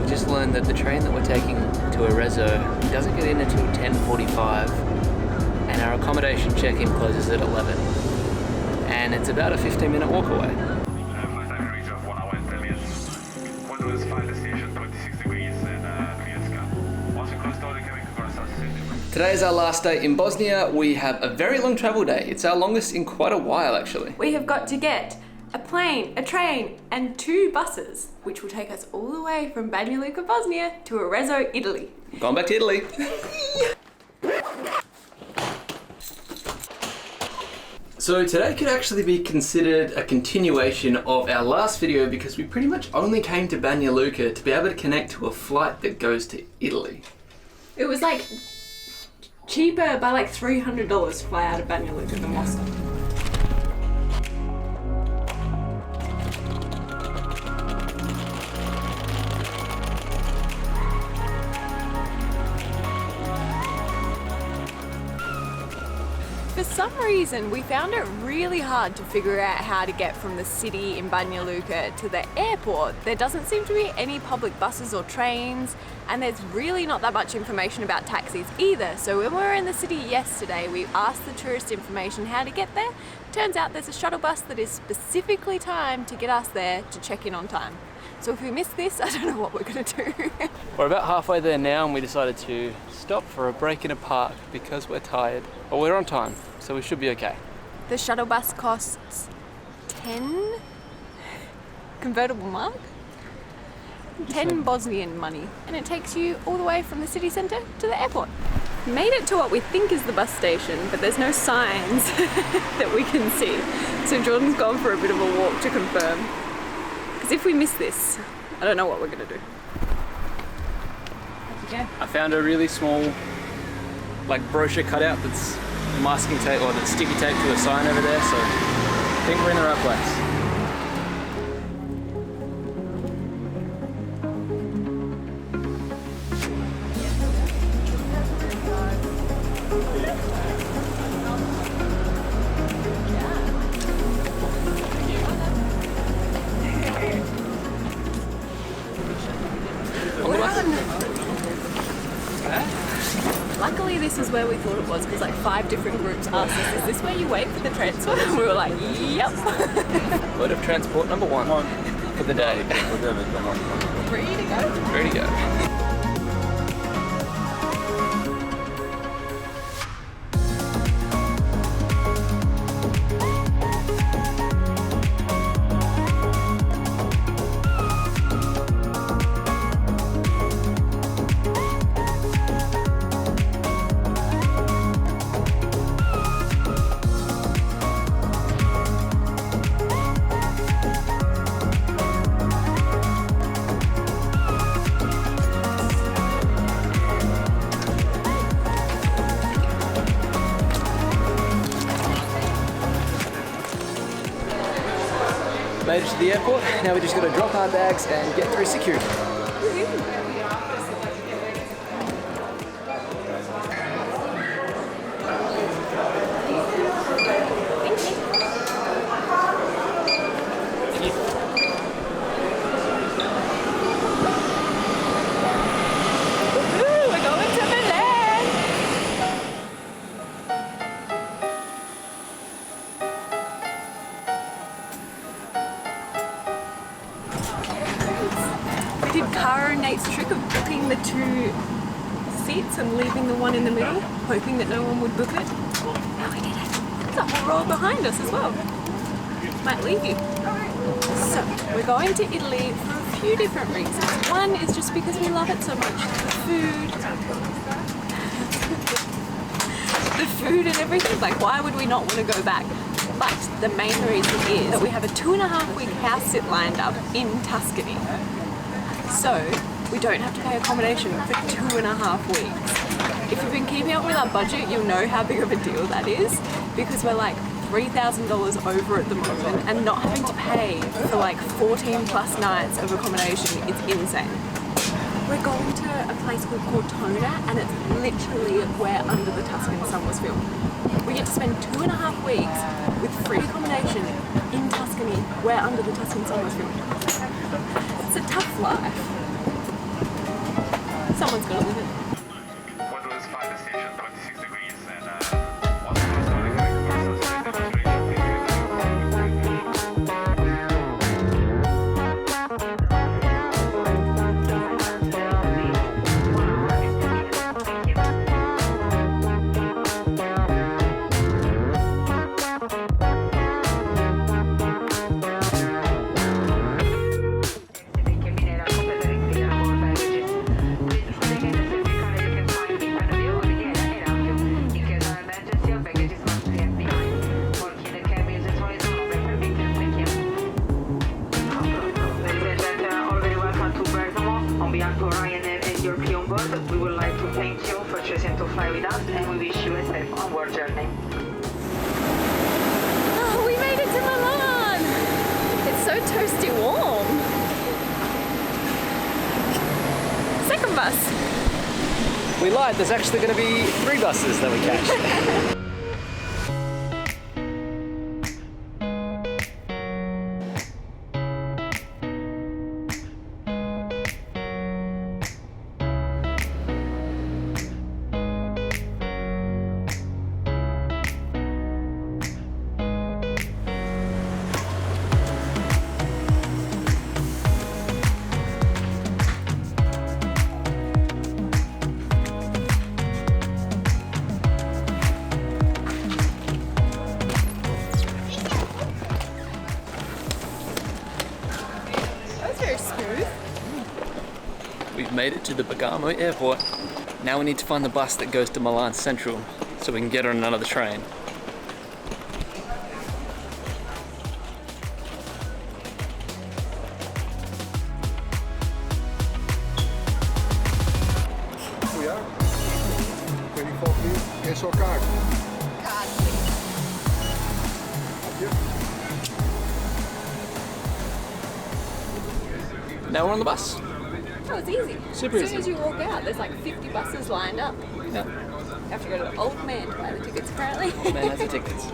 just learned that the train that we're taking to Arezzo doesn't get in until 10:45, and our accommodation check-in closes at 11. And it's about a 15-minute walk away. Flight time reach of 1 hour and 10 minutes. What was find the station 26 degrees and once you cross the border, coming across the city. Today is our last day in Bosnia. We have a very long travel day. It's our longest in quite a while, actually. We have got to get a plane, a train, and 2 buses, which will take us all the way from Banja Luka, Bosnia to Arezzo, Italy. Going back to Italy. So today could actually be considered a continuation of our last video because we pretty much only came to Banja Luka to be able to connect to a flight that goes to Italy. It was like cheaper by like $300 to fly out of Banja Luka than Moscow. For some reason, we found it really hard to figure out how to get from the city in Banja Luka to the airport. There doesn't seem to be any public buses or trains, and there's really not that much information about taxis either. So when we were in the city yesterday, we asked the tourist information how to get there. Turns out there's a shuttle bus that is specifically timed to get us there to check in on time. So if we miss this, I don't know what we're gonna do. We're about halfway there now and we decided to stop for a break in a park because we're tired. But we're on time, so we should be okay. The shuttle bus costs 10 convertible mark? 10 Bosnian money. And it takes you all the way from the city centre to the airport. Made it to what we think is the bus station, but there's no signs that we can see. So Jordan's gone for a bit of a walk to confirm. Because if we miss this, I don't know what we're gonna do. I found a really small like brochure cutout that's masking tape or that's sticky tape to a sign over there, so I think we're in the right place. Luckily this is where we thought it was because like 5 different groups asked us, is this where you wait for the transfer? And we were like, yep. Mode of transport number 1 for the day. Ready to go? Ready to go. Made it to the airport. Now we just got to drop our bags and get through security. We're going to Milan! We did Cara and Nate's trick of booking the 2 seats and leaving the one in the middle, hoping that no one would book it. And we did it. There's a whole row behind us as well. Might leave you. So, we're going to Italy for a few different reasons. One is just because we love it so much. The food and everything. Like, why would we not want to go back? But the main reason is that we have a 2.5-week house sit lined up in Tuscany. So we don't have to pay accommodation for 2.5 weeks. If you've been keeping up with our budget, you'll know how big of a deal that is because we're like $3,000 over at the moment and not having to pay for like 14 plus nights of accommodation is insane. We're going to a place called Cortona and it's literally where Under the Tuscan Sun was filmed. We get to spend 2.5 weeks with free accommodation in Tuscany where Under the Tuscan Sun was filmed. It's a tough life. Someone's got to live in it. Weather is fine, the station 26 degrees, and once you start coming across us, we would like to thank you for choosing to fly with us, and we wish you a safe onward journey. Oh, we made it to Milan! It's so toasty warm. Second bus. We lied, there's actually going to be 3 buses that we catch. We've made it to the Bergamo airport. Now we need to find the bus that goes to Milan Central so we can get on another train. We are 24 please. Yes, your card. Now we're on the bus. Oh, it's easy. Super as easy. soon as you walk out, there's like 50 buses lined up. Yeah. You have to go to the old man to buy the tickets, apparently. Old man has the tickets.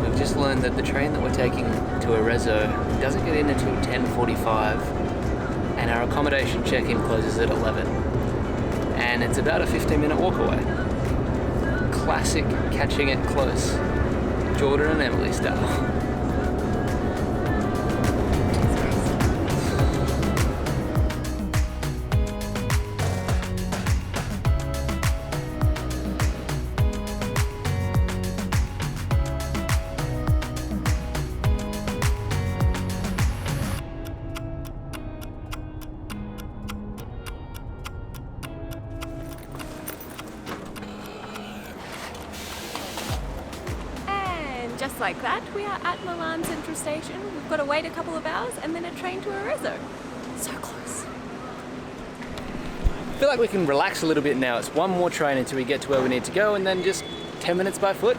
We've just learned that the train that we're taking to Arezzo doesn't get in until 10:45, and our accommodation check-in closes at 11. And it's about a 15-minute walk away. Classic catching it close. Jordan and Emily style. Just like that, we are at Milan Central Station. We've got to wait a couple of hours and then a train to Arezzo. So close. I feel like we can relax a little bit now. It's one more train until we get to where we need to go, and then just 10 minutes by foot.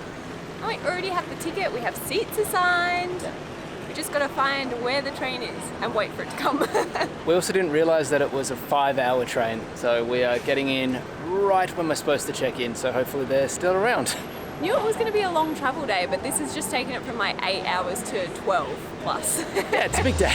And we already have the ticket, we have seats assigned. We just got to find where the train is and wait for it to come. We also didn't realise that it was a 5-hour train, so we are getting in right when we're supposed to check in, so hopefully they're still around. Knew it was going to be a long travel day, but this has just taken it from like 8 hours to 12 plus. Yeah, it's a big day.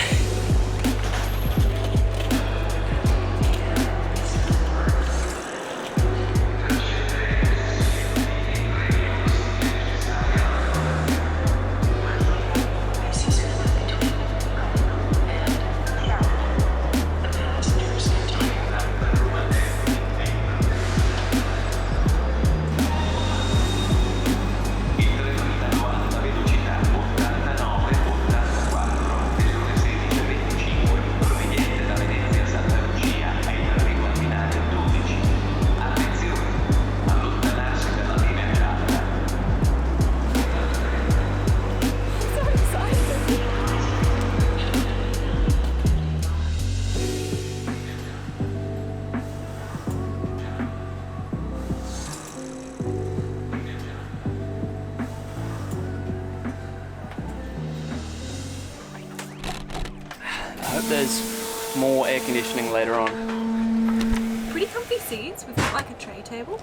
I hope there's more air conditioning later on. Pretty comfy seats. We've got like a tray table,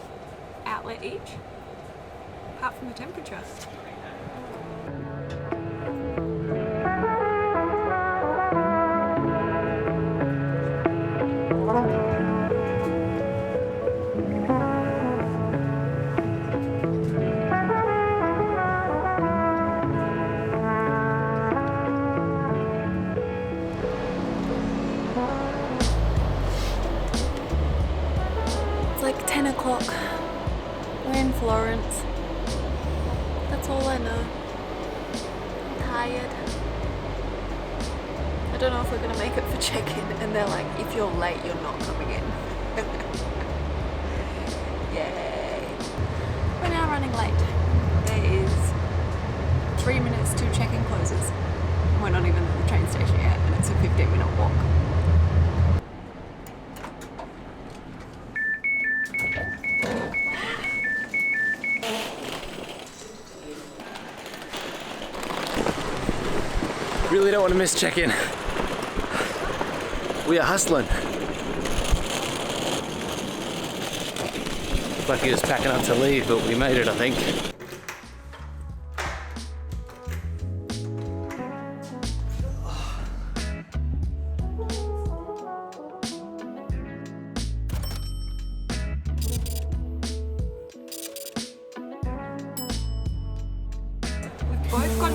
outlet each, apart from the temperature. 10 o'clock. We're in Florence. That's all I know. I'm tired. I don't know if we're gonna make it for check-in, and they're like, if you're late, you're not coming in. Yay. We're now running late. There is 3 minutes till check-in closes. We're not even at the train station yet, and it's a 15-minute walk. Really don't want to miss check-in. We are hustling. Like he was packing up to leave, but we made it, I think. We've both got